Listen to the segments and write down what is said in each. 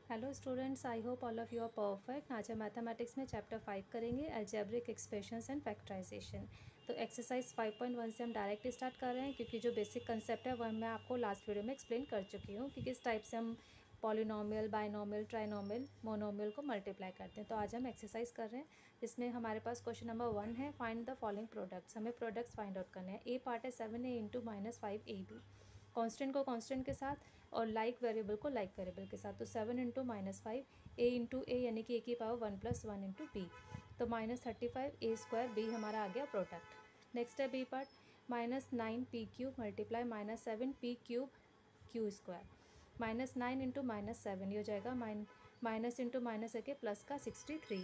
Hello students, I hope all of you are perfect. आज हम mathematics में chapter 5 करेंगे, अलजेब्रिक एक्सप्रेशंस एंड फैक्टराइजेशन। तो एक्सरसाइज 5.1 से हम डायरेक्ट स्टार्ट कर रहे हैं, क्योंकि जो बेसिक कंसेप्ट है वह मैं आपको लास्ट वीडियो में एक्सप्लेन कर चुकी हूँ कि किस टाइप से हम पॉलिनोमियल, बाइनोमियल, ट्राइनोमियल, मोनोमियल को मल्टीप्लाई करते हैं। तो आज हम एक्सरसाइज कर रहे हैं, जिसमें हमारे पास क्वेश्चन नंबर 1 है, फाइंड द फॉलोइंग प्रोडक्ट्स। हमें प्रोडक्ट्स फाइंड आउट करने हैं। ए पार्ट है 7a इंटू -5ab, कांस्टेंट को कांस्टेंट के साथ और लाइक वेरिएबल को लाइक वेरिएबल के साथ। तो 7 इंटू -5 ए इंटू ए, यानी कि ए की पावर 1 + 1 इंटू बी, तो -35 ए स्क्वायर बी हमारा आ गया प्रोडक्ट। नेक्स्ट है B part, -9 P cube multiply -7 P cube Q square, -9 into -7 ये हो जाएगा माइनस इंटू माइनस है कि प्लस का 63।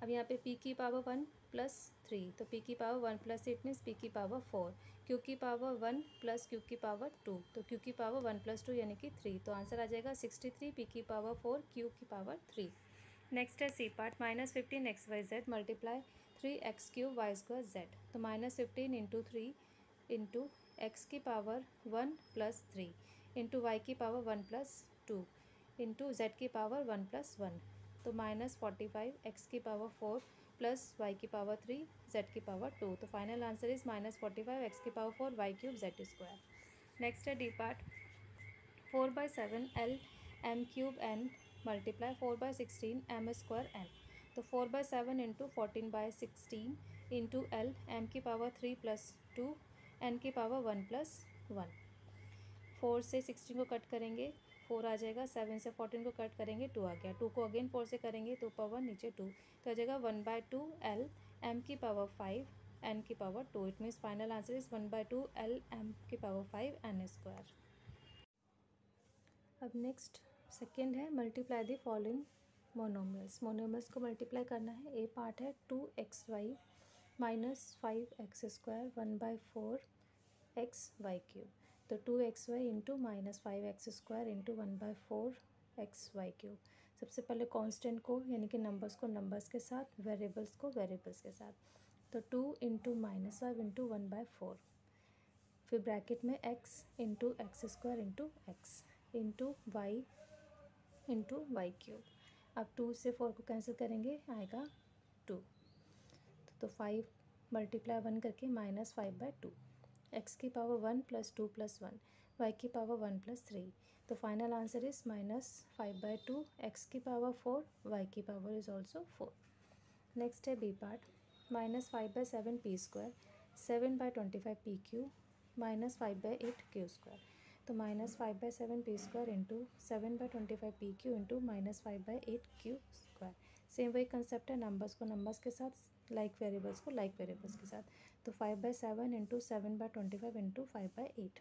अब यहाँ पे p की पावर 1 + 3, तो p की पावर 1 + 8 मीन्स p की पावर 4, q की पावर 1 + q की पावर 2, तो q की पावर 1 + 2 यानी कि 3, तो आंसर आ जाएगा 63, p की पावर 4, q की पावर 3। नेक्स्ट है C part, -15 xyz multiply 3x³ y² z, तो -15 इंटू 3 इंटू एक्स की पावर 1 + 3 इंटू वाई की पावर 1 + 2 इंटू जेड की पावर 1 + 1, तो -45 एक्स की पावर 4 प्लस वाई की पावर 3 जेड की पावर 2, तो फाइनल आंसर इज -45 एक्स की पावर 4 y³ z²। नेक्स्ट है D part, 4/7 L m³ n multiply 4/16 m² n, तो 4/7 इंटू 14/16 इंटू L m की पावर 3 + 2 n की पावर 1 + 1। 4 से 16 को कट करेंगे, 4 आ जाएगा, 7 से 14 को कट करेंगे, 2 आ गया, 2 को अगेन 4 से करेंगे तो ऊपर 1 नीचे 2, तो आ जाएगा 1/2 L m की पावर 5 n की power 2। It means final answer is 1/2 L m की पावर 5 n²। अब नेक्स्ट सेकेंड है, multiply the following monomials. Monomials को मल्टीप्लाई करना है। ए पार्ट है 2xy -5x² 1/4 xy³, तो 2xy into -5x² into 1/4 xy³। सबसे पहले कांस्टेंट को यानी कि नंबर्स को नंबर्स के साथ, वेरिएबल्स को वेरिएबल्स के साथ, तो 2 इंटू -5 इंटू 1/4, फिर ब्रैकेट में x into x² into x into Y into y³। अब 2 से 4 को कैंसिल करेंगे, आएगा 2, तो 5 × 1 करके -5/2, x की पावर 1 + 2 + 1, y की पावर 1 + 3, तो फाइनल आंसर इज -5/2, x की पावर 4, y की पावर इज ऑल्सो 4। नेक्स्ट है B part, -5/7 p², 7/25 p³ -5/8 q², तो -5/7 p² into 7/25 p³ into -5/8 q²। Same वही कंसेप्ट है, नंबर्स को नंबर्स के साथ, लाइक वेरिएबल्स को लाइक वेरिएबल्स के साथ, तो 5/7 इंटू 7/25 इंटू 5/8।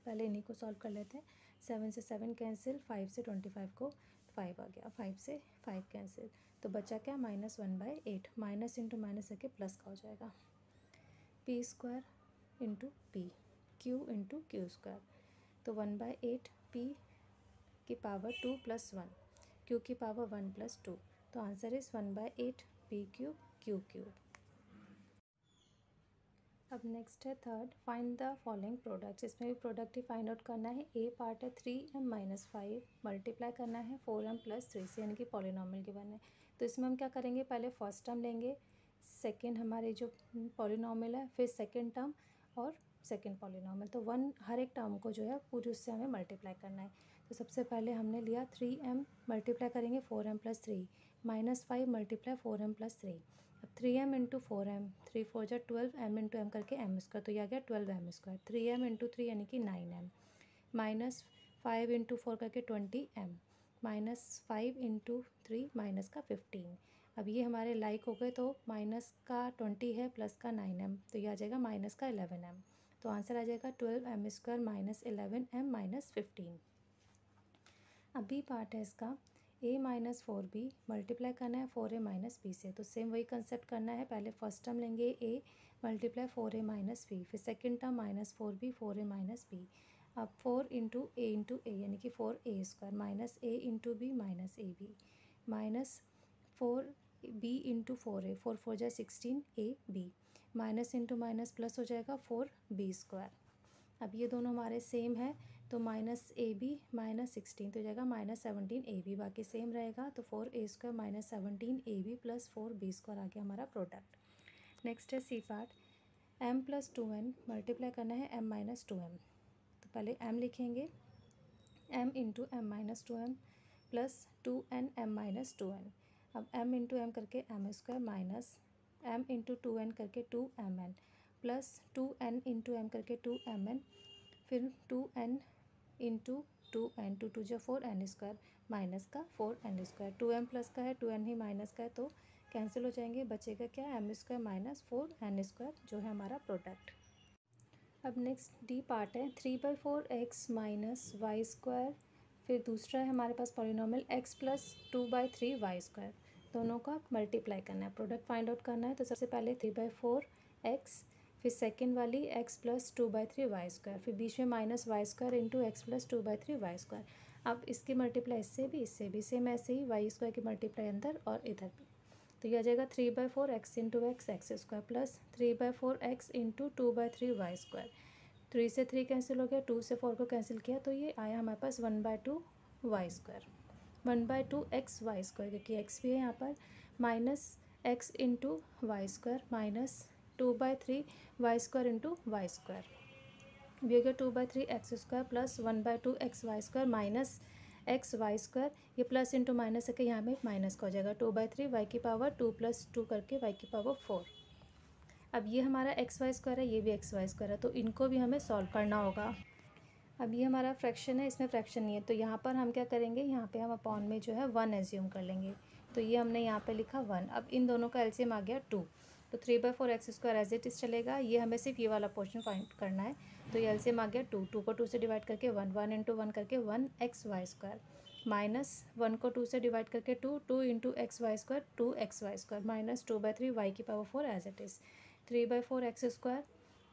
पहले इन्हीं को सॉल्व कर लेते हैं। 7 से 7 कैंसिल, 5 से 25 को 5 आ गया, 5 से 5 कैंसिल, तो बचा क्या -1/8, माइनस इंटू माइनस है प्लस का हो जाएगा, p² into p, q into q², तो 1/8 p की पावर 2 + 1, q की पावर 1 + 2, तो आंसर इज 1/8 p³ q³। अब नेक्स्ट है third, find the following products. इसमें भी प्रोडक्ट ही फाइंड आउट करना है। ए पार्ट है 3m - 5 मल्टीप्लाई करना है 4m + 3 से, यानी कि पॉलिनोमियल गिवन है। तो इसमें हम क्या करेंगे, पहले फर्स्ट टर्म लेंगे, सेकेंड हमारे जो पॉलिनोमियल है, फिर सेकेंड टर्म और सेकेंड पॉलिनोमियल, तो हर एक टर्म को जो है पूरी उससे हमें मल्टीप्लाई करना है। तो सबसे पहले हमने लिया 3m मल्टीप्लाई करेंगे 4m + 3, -5 मल्टीप्लाई 4m + 3, अब 3m इंटू 4m, 3 4 जा 12, m इंटू m करके m², तो यह आ गया 12m², 3m इंटू 3 यानी कि 9m, -5 इंटू 4 करके 20m, -5 इंटू 3 माइनस का 15। अब ये हमारे लाइक हो गए, तो माइनस का 20 है प्लस का 9m, तो यह आ जाएगा माइनस का 11m, तो आंसर आ जाएगा 12m² - 11m - 15। अब बी पार्ट है इसका, a - 4b मल्टीप्लाई करना है 4a - b से, तो सेम वही कंसेप्ट करना है। पहले फर्स्ट टर्म लेंगे a मल्टीप्लाई 4a - b, फिर second term -4b 4a - b, अब 4 इंटू a यानी कि 4a² minus a into b minus ab, -4b into 4a, 4 4 जा 16ab, minus into minus plus हो जाएगा 4b²। अब ये दोनों हमारे सेम है, तो माइनस ए बी माइनस 16 तो हो जाएगा माइनस 17 ए बी, बाकी सेम रहेगा। तो 4a² minus 17 A B plus 4b² आ गया हमारा प्रोडक्ट। नेक्स्ट है C part, m plus 2n multiply करना है m माइनस 2m। तो पहले m लिखेंगे, m into M minus 2m plus 2n m minus 2n। अब m इंटू एम करके m² minus m into 2n करके 2mn plus 2n into M करके 2mn, फिर 2n इंटू 2n, 2 जो 4n² minus का 4n²। 2m प्लस का है, 2n ही minus का है, तो कैंसिल हो जाएंगे, बचेगा क्या m² माइनस 4n² जो है हमारा प्रोडक्ट। अब नेक्स्ट डी पार्ट है 3/4x माइनस y², फिर दूसरा है हमारे पास पॉलिनॉमियल x प्लस 2/3y², दोनों का मल्टीप्लाई करना है, प्रोडक्ट फाइंड आउट करना है। तो सबसे पहले 3/4x, फिर सेकेंड वाली x प्लस 2/3y², फिर बीच में minus y² into x plus 2/3y²। अब इसकी मल्टीप्लाई इससे भी सेम ऐसे ही y² की मल्टीप्लाई अंदर और इधर भी। तो ये आ जाएगा 3/4x into x² plus 3/4x into 2/3y²। 3 से 3 कैंसिल हो गया, 2 से 4 को कैंसिल किया, तो ये आया हमारे पास 1/2y², 1/2xy², क्योंकि x भी है यहाँ पर, minus x into y² minus 2/3y² into y²। ये हो गया 2/3x² plus 1/2xy² minus xy², ये प्लस इंटू माइनस है कि यहाँ में माइनस का हो जाएगा, 2/3 y की पावर 2 प्लस 2 करके y की पावर 4। अब ये हमारा xy² है, ये भी xy² है, तो इनको भी हमें सॉल्व करना होगा। अब ये हमारा फ्रैक्शन है, इसमें फ्रैक्शन नहीं है, तो यहाँ पर हम क्या करेंगे, यहाँ पे हम अपॉन में जो है 1 एज्यूम कर लेंगे। तो ये हमने यहाँ पे लिखा 1। अब इन दोनों का एलसीएम आ गया 2, तो 3/4x² एज इट इज़ चलेगा। ये हमें सिर्फ ये वाला पोर्शन फाइंड करना है, तो ये एलसीएम आ गया 2, 2 को 2 से डिवाइड करके 1, 1 इंटू 1 करके 1xy² माइनस 1 को 2 से डिवाइड करके 2, 2 into xy² 2xy² minus 2/3 y की power 4 as it is. 3/4x²,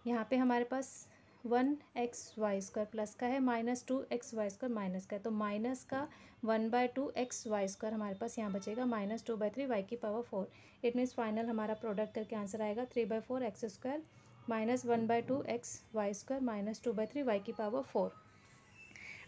यहाँ पे हमारे पास 1xy² प्लस का है, माइनस 2xy² माइनस का है, तो माइनस का 1/2xy² हमारे पास यहाँ बचेगा, माइनस 2/3 y की पावर 4। इट मीन्स फाइनल हमारा प्रोडक्ट करके आंसर आएगा 3/4x² minus 1/2xy² minus 2/3 y की पावर 4।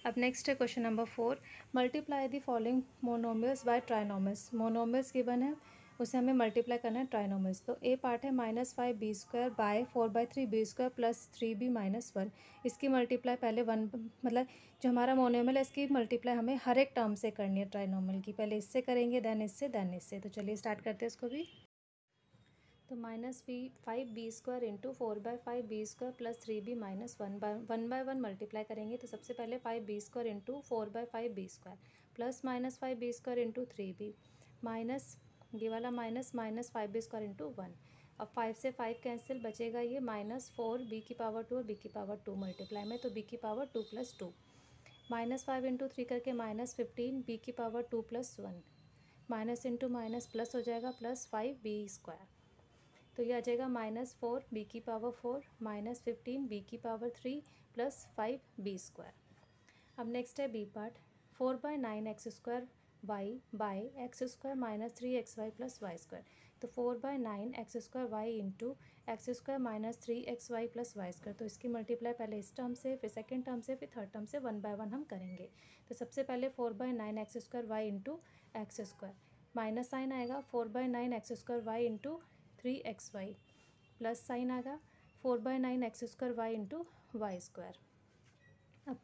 अब नेक्स्ट है question number 4, multiply the following monomials by trinomials. Monomials given है, उसे हमें मल्टीप्लाई करना है ट्राइनोमियल्स। तो ए पार्ट है -5b² bye 4/3b² plus 3b minus 1। इसकी मल्टीप्लाई पहले 1, मतलब जो हमारा मोनोमियल है इसकी मल्टीप्लाई हमें हर एक टर्म से करनी है ट्राइनोमियल की, पहले इससे करेंगे देन इससे देन इससे। तो चलिए स्टार्ट करते हैं इसको भी। तो -5b² into 4/5b² plus 3b minus 1/1 multiply करेंगे। तो सबसे पहले 5b² into 4/5b² plus -5b² into 3b minus ये वाला माइनस 5b² इंटू 1। अब 5 से 5 कैंसिल, बचेगा ये -4b की पावर 2 और b की पावर 2 मल्टीप्लाई में, तो b की पावर 2 प्लस 2 -5 इंटू 3 करके -15 b की power 2 plus 1 minus into minus plus हो जाएगा प्लस 5b²। तो ये आ जाएगा -4 b की पावर 4 -15 b की पावर 3 प्लस 5b²। अब नेक्स्ट है B part, 4/9x² y by x² minus 3xy plus y²। तो 4/9x² y into x² minus 3xy plus y²। तो इसकी मल्टीप्लाई पहले इस टर्म से, फिर सेकेंड टर्म से, फिर थर्ड टर्म से 1 बाय 1 हम करेंगे। तो सबसे पहले 4/9x² y into x², minus sign आएगा 4/9x² y into 3xy plus sign आएगा 4/9x² y इंटू y²। अब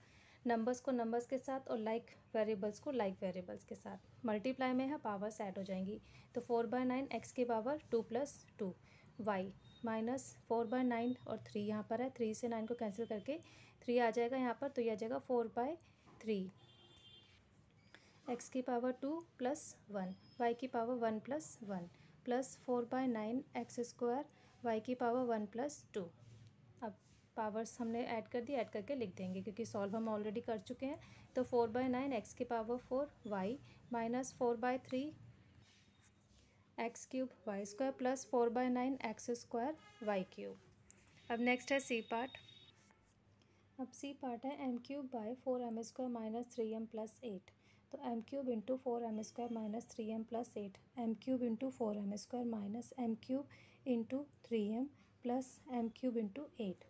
नंबर्स को नंबर्स के साथ और लाइक वेरिएबल्स को लाइक वेरिएबल्स के साथ मल्टीप्लाई में है, पावर्स ऐड हो जाएंगी। तो 4/9 x की पावर 2 प्लस 2 y माइनस 4/9 और 3 यहाँ पर है, 3 से 9 को कैंसिल करके 3 आ जाएगा यहाँ पर, तो ये आ जाएगा 4/3 x की पावर 2 प्लस 1 y की power 1 plus 1 plus 4/9 x² y की पावर 1 प्लस 2। अब पावर्स हमने ऐड कर दी, ऐड करके लिख देंगे क्योंकि सॉल्व हम ऑलरेडी कर चुके हैं। तो 4/9 x की power 4 y minus 4/3 x³ y² plus 4/9 x² y³। अब नेक्स्ट है सी पार्ट। अब सी पार्ट है m³ bye 4m² minus 3m plus 8। तो m³ into 4m² minus 3m plus 8, m³ into 4m² minus m³ into 3m plus m³ into 8।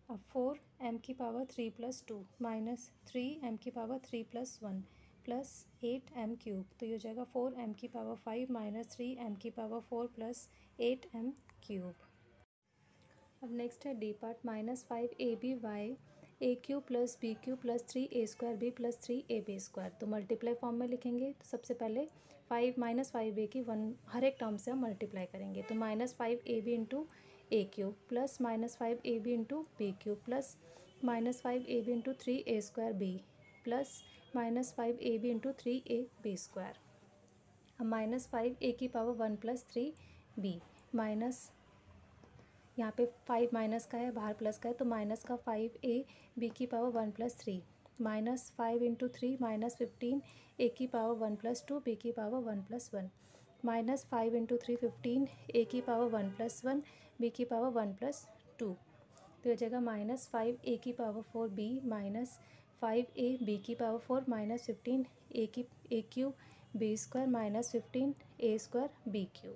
अब 4m⁻³ minus 3m⁻³ plus 8m³ तो ये हो जाएगा 4m⁵ minus 3m⁴ +8m³। अब next है D part -5ab/y a³ + b³ + 3a² + 3ab²। तो multiply form में लिखेंगे। तो सबसे पहले 5 की हर एक टर्म से हम मल्टीप्लाई करेंगे। तो -5ab into a³ plus -5ab into b³ plus -5ab into 3a² plus -5ab into 3ab²। अब -5a⁻1 + 3b माइनस यहाँ पे 5 माइनस का है, बाहर प्लस का है, तो माइनस का 5ab⁻1 + 3 minus 5 into 3 minus 15 a⁻1 + 2 b⁻1 + 1 minus 5 into 3 15 a⁻1 + 1 b⁻1 + 2। तो हो जाएगा -5a⁴b minus 5ab⁴ minus 15 a³ minus 15 a²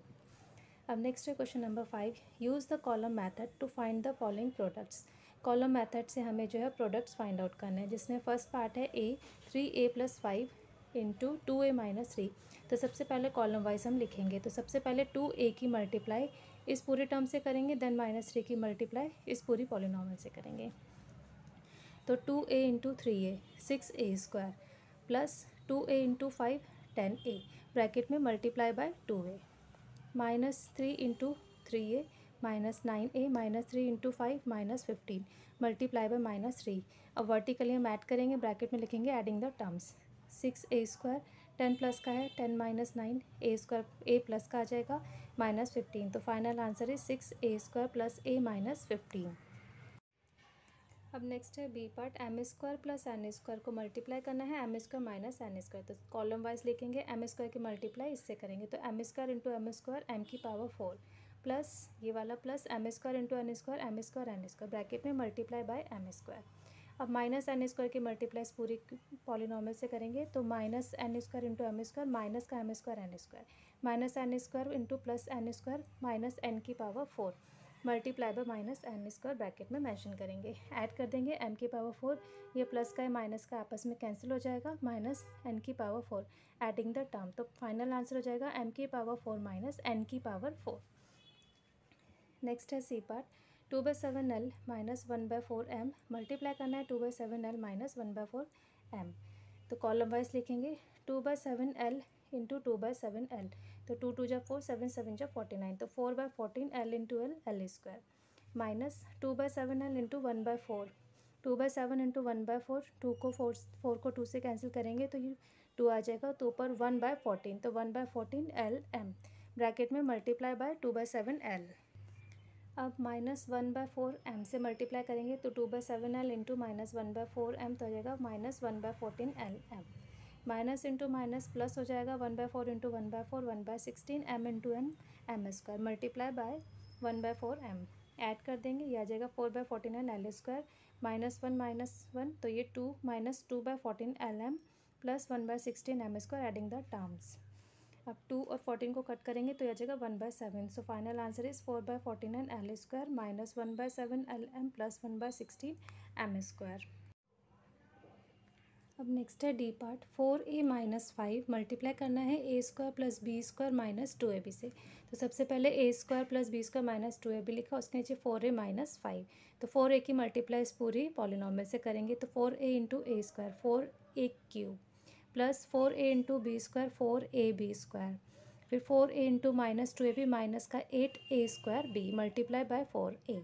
अब नेक्स्ट है question number 5। Use the column method to find the following products. Column method से हमें जो है products find out करना है, जिसमें फर्स्ट पार्ट है a 3a + 5 इंटू 2a - 3। तो सबसे पहले कॉलम वाइज हम लिखेंगे। तो सबसे पहले 2a की मल्टीप्लाई इस पूरी टर्म से करेंगे, देन -3 की मल्टीप्लाई इस पूरी पॉलिनॉमियल से करेंगे। तो 2a into 3a 6a² plus 2a into 5 10a bracket में multiply by 2a -3 into 3a minus 9a minus 3 into 5 minus 15 multiply by -3। अब वर्टिकली हम ऐड करेंगे, ब्रैकेट में लिखेंगे adding the terms. 6a² 10 plus का है 10 माइनस 9 a² a प्लस का आ जाएगा -15। तो final answer is 6a² plus a minus 15। अब नेक्स्ट है B part m² plus n² को मल्टीप्लाई करना है m² माइनस n²। तो कॉलम वाइज लिखेंगे, m² की मल्टीप्लाई इससे करेंगे। तो m² into m² m⁴ plus ये वाला plus m² into n² m² n² bracket में मल्टीप्लाई बाय m²। अब माइनस n² की मल्टीप्लाई पूरी पॉलिनॉमियल से करेंगे। तो minus n² into m² minus का m² n² minus n² into plus n² minus n⁴ multiply by minus n² bracket में mention करेंगे। ऐड कर देंगे m⁴, ये प्लस का है माइनस का आपस में कैंसिल हो जाएगा, minus n⁴ adding the term. तो फाइनल आंसर हो जाएगा m⁴ माइनस n⁴। नेक्स्ट है C part 2/7l minus 1/4m multiply करना है 2/7l माइनस 1/4m। तो कॉलम वाइज लिखेंगे 2/7l इंटू 2/7l। तो 2 2 = 4 7 7 = 49। तो 4/14l into l² minus 2/7l into 1/4 2/7 into 1/4 2 को 4 को 2 से कैंसिल करेंगे तो ये 2 आ जाएगा। तो ऊपर 1/14 तो 1/14lm ब्रैकेट में मल्टीप्लाई बाय 2/7l। अब -1/4m से मल्टीप्लाई करेंगे तो 2/7l इंटू माइनस 1/4m तो हो जाएगा -1/14lm। Minus into minus plus हो जाएगा 1/4 into 1/4 1/16 m into m² multiply by 1/4m। Add कर देंगे, यह आ जाएगा 4/14l² -1 तो ये 2 minus 2/14lm plus 1/16 m² adding the terms. अब 2 और 14 को कट करेंगे तो यह आ जाएगा 1/7। So final answer is 4/14l² minus 1/7lm plus 1/16 m²। अब नेक्स्ट है डी पार्ट 4a - 5 मल्टीप्लाई करना है a² plus b² minus 2ab से। तो सबसे पहले a² plus b² minus 2ab लिखा, उसके नीचे 4a - 5। तो 4a की मल्टीप्लाई पूरी पॉलिनॉमियल से करेंगे। तो 4a into a² 4a³ plus 4a into b² 4ab²। फिर 4a into minus 2ab minus का 8a² मल्टीप्लाई बाय 4a।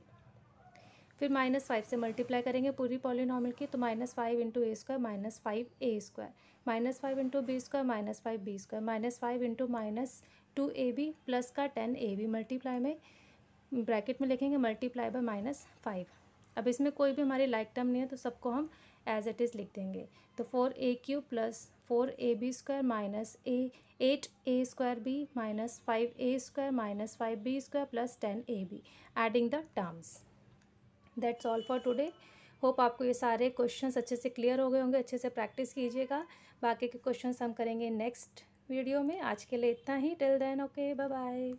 फिर -5 से मल्टीप्लाई करेंगे पूरी पॉलिनॉमियल की। तो -5 into a² minus 5a² -5 into b² minus 5b² -5 into minus 2ab plus का 10ab multiply में ब्रैकेट में लिखेंगे मल्टीप्लाई बाय -5। अब इसमें कोई भी हमारी लाइक टर्म नहीं है तो सबको हम एज इट इज़ लिख देंगे। तो 4a³ plus 4ab² minus 8a² minus 5a² minus 5b² plus 10ab adding the terms. That's all for today. Hope आपको ये सारे क्वेश्चंस अच्छे से क्लियर हो गए होंगे, अच्छे से प्रैक्टिस कीजिएगा। बाकी के क्वेश्चंस हम करेंगे नेक्स्ट वीडियो में। आज के लिए इतना ही। Till then okay, bye bye.